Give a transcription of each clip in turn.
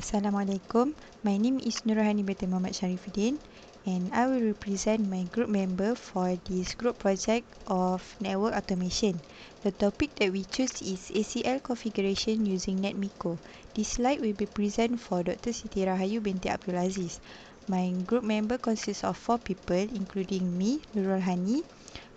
Assalamualaikum. My name is Hani binti Mohamad Sharifuddin, and I will represent my group member for this group project of network automation. The topic that we choose is ACL configuration using Netmiko. This slide will be present for Dr. Siti Rahayu binti Abdul Aziz. My group member consists of 4 people, including me, Nurul Hani,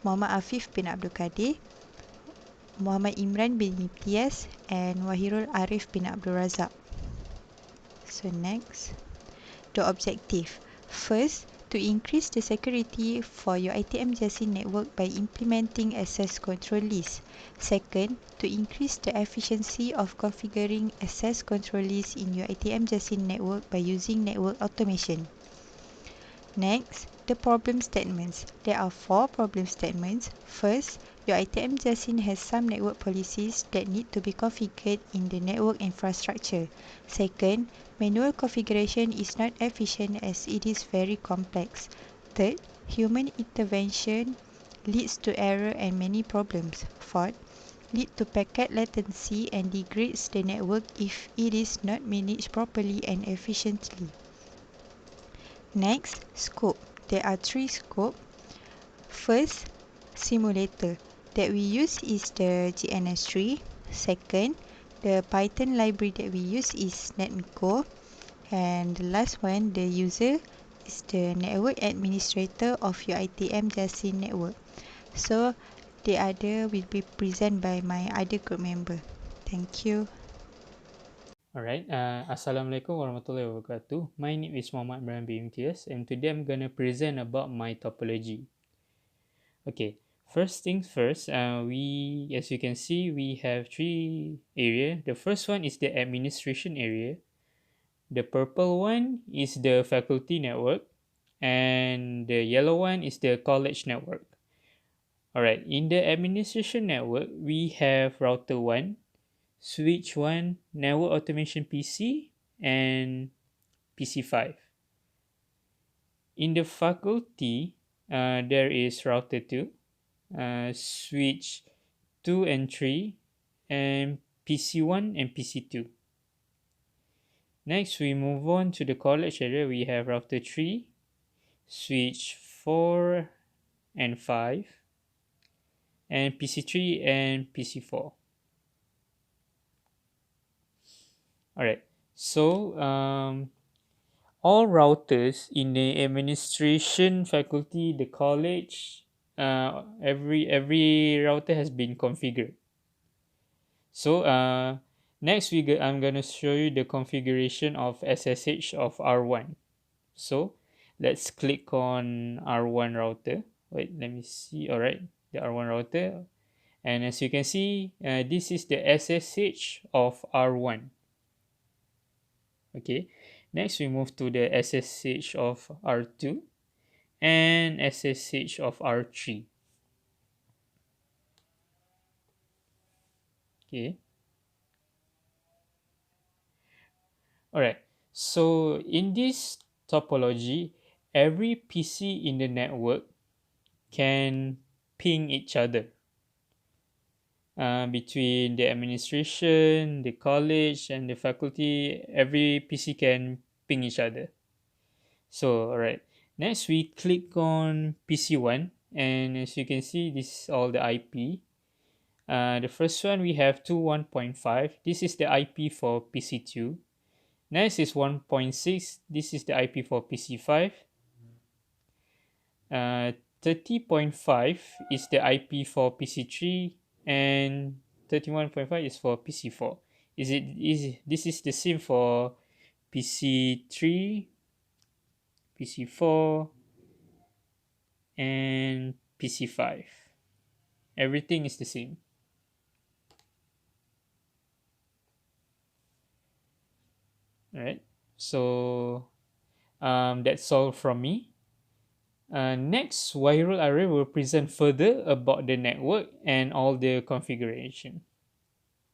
Mohamad Afif bin Abdul Kadir, Mohamad Imran bin Yimtiyaz, and Wahirul Arif bin Abdul Razak. So next, the objective. First, to increase the security for your ITM-JASIN network by implementing access control list. Second, to increase the efficiency of configuring access control list in your ITM-JASIN network by using network automation. Next, the problem statements. There are 4 problem statements. First, your ITM-JASIN has some network policies that need to be configured in the network infrastructure. Second, manual configuration is not efficient as it is very complex. Third, human intervention leads to error and many problems. Fourth, lead to packet latency and degrades the network if it is not managed properly and efficiently. Next, scope. There are 3 scopes. First, simulator that we use is the GNS3. Second, the Python library that we use is Netmiko. And the last one, the user, is the network administrator of your ITM-JASIN network. So, the other will be presented by my other group member. Thank you. Alright, Assalamualaikum warahmatullahi wabarakatuh. My name is Mohamad bin Yimtiyaz, and today I'm going to present about my topology. Okay, first things first, as you can see, we have 3 areas. The first one is the administration area. The purple one is the faculty network, and the yellow one is the college network. Alright, in the administration network, we have router 1, switch 1, network automation PC, and PC5. In the faculty, there is router 2, switch 2 and 3, and PC1 and PC2. Next, we move on to the college area. We have router 3, switch 4 and 5, and PC3 and PC4. Alright, so all routers in the administration faculty, the college, every router has been configured. So next I'm gonna show you the configuration of SSH of R1. So let's click on R1 router. Wait, let me see. Alright, the R1 router, and as you can see, this is the SSH of R1. Okay, next we move to the SSH of R2 and SSH of R3. Okay. Alright, so in this topology, every PC in the network can ping each other between the administration, the college, and the faculty. Every PC can ping each other. So, alright, next we click on PC1, and as you can see, this is all the IP. The first one we have 21.5. This is the IP for PC2. Next is 1.6. This is the IP for PC5. 30.5 is the IP for PC3, and 31.5 is for PC4. This is the same for PC3, PC4, and PC5. Everything is the same. Alright, so that's all from me. Next, Wahirul Arif will present further about the network and all the configuration.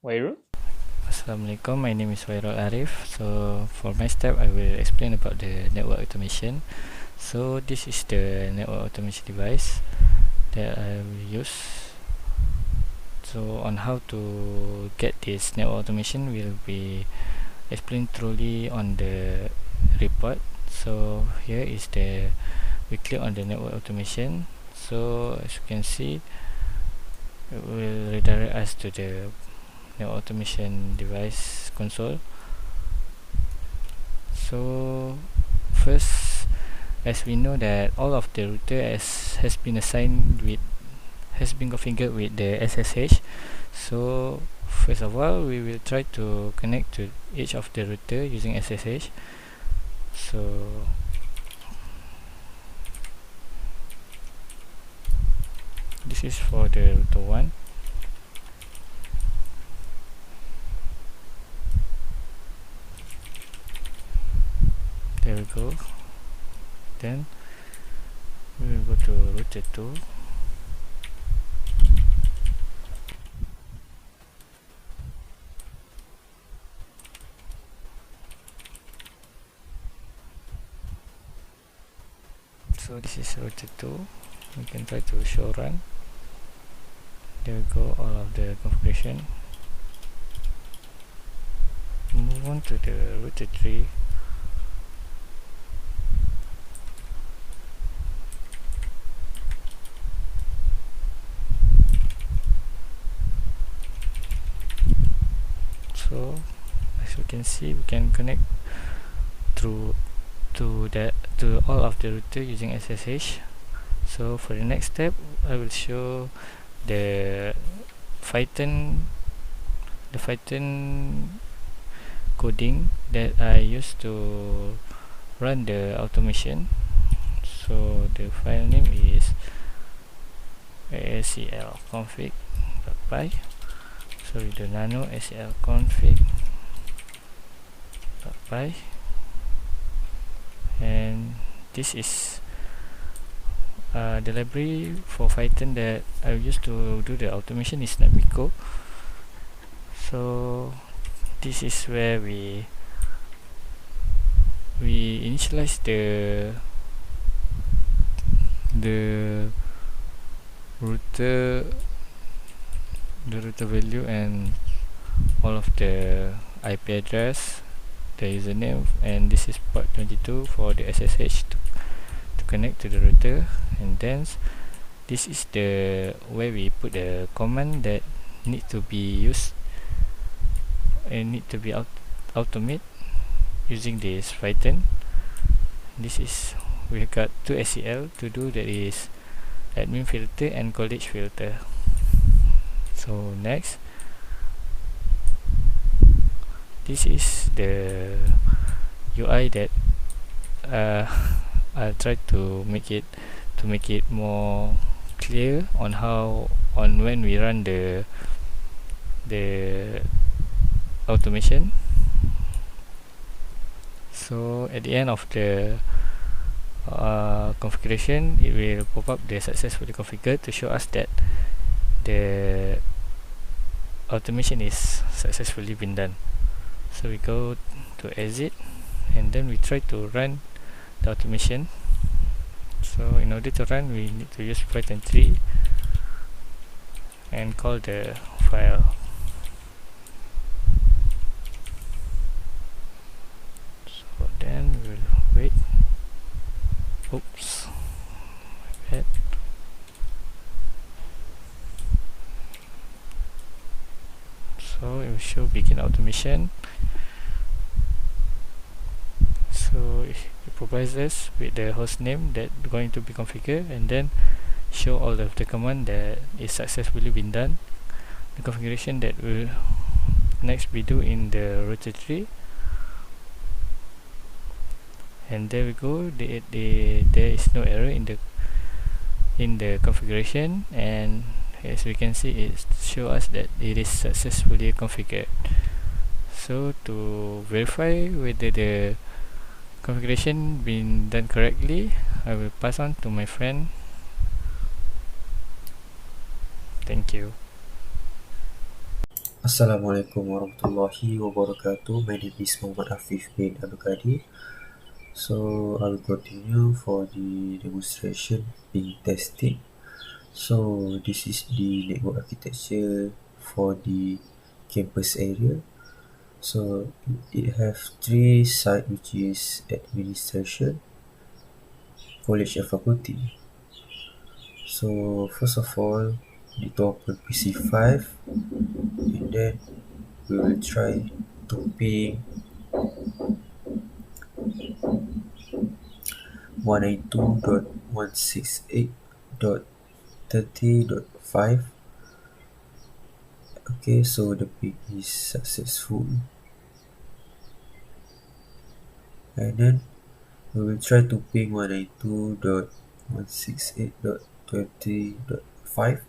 Wahirul? Assalamualaikum, my name is Wahirul Arif. So for my step, I will explain about the network automation. So this is the network automation device that I will use. So on how to get this network automation will be explain truly on the report. So here is we click on the network automation. So as you can see, it will redirect us to the network automation device console. So first, as we know that all of the router has been configured with the SSH. So first of all, we will try to connect to each of the router using SSH. So this is for the router 1. There we go. Then we will go to router 2. So this is router 2. We can try to show run. There we go, all of the configuration. Move on to the router 3. So as you can see, we can connect through to all of the router using SSH. So for the next step, I will show the Python coding that I used to run the automation. So the file name is ACL config.py. So with the nano ACL config.py, and this is the library for Python that I used to do the automation is Netmiko. So this is where we initialize the router value and all of the IP address, the username, and this is port 22 for the SSH to connect to the router. And then this is the where we put the command that need to be used and need to be automate using this Python. This is we got two ACL to do, that is admin filter and college filter. So next, this is the UI that I'll try to make it more clear on when we run the automation. So at the end of the configuration, it will pop up the successfully configured to show us that the automation is successfully been done. So we go to exit, and then we try to run the automation. So in order to run, we need to use Python 3 and call the file. So then we will wait. Oops, my bad. So it will show begin automation. So it provides us with the host name that going to be configured, and then show all of the command that is successfully been done, the configuration that will next be do in the router 3. And there we go, there is no error in the configuration, and as we can see, it shows us that it is successfully configured. So to verify whether the configuration been done correctly, I will pass on to my friend. Thank you. Assalamualaikum warahmatullahi wabarakatuh. My name is Mohamad Afif bin Kadir. So I will continue for the demonstration being tested. So this is the network architecture for the campus area. So it have three sides, which is administration, college and faculty. So first of all, we need to open PC5, and then we will try to ping 192.168.30.5. Okay, so the ping is successful, and then we will try to ping 192.168.20.5.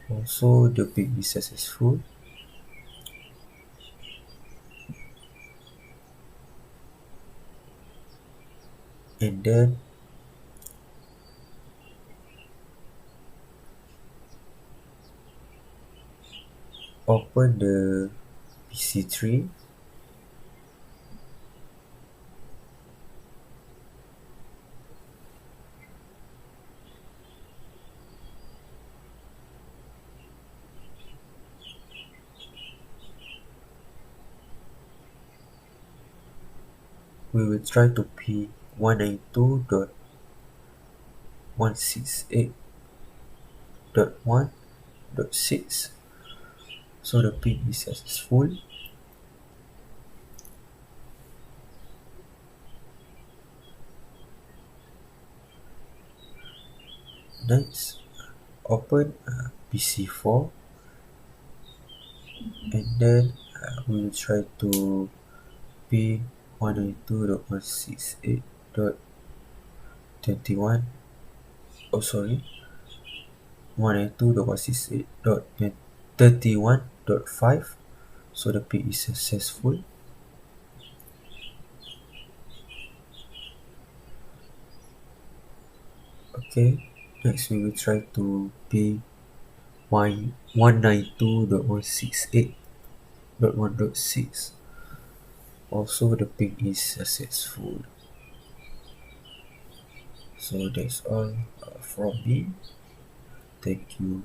Also, the ping is successful, and then open the PC3. We will try to ping 192.168.1.6. So the ping is successful. Next, open PC4, and then we will try to ping 192.168.21. Oh, sorry, 192.168.31.5. So the ping is successful. Okay, next we will try to ping 192.168.1.6. Also, the ping is successful. So that's all from me. Thank you.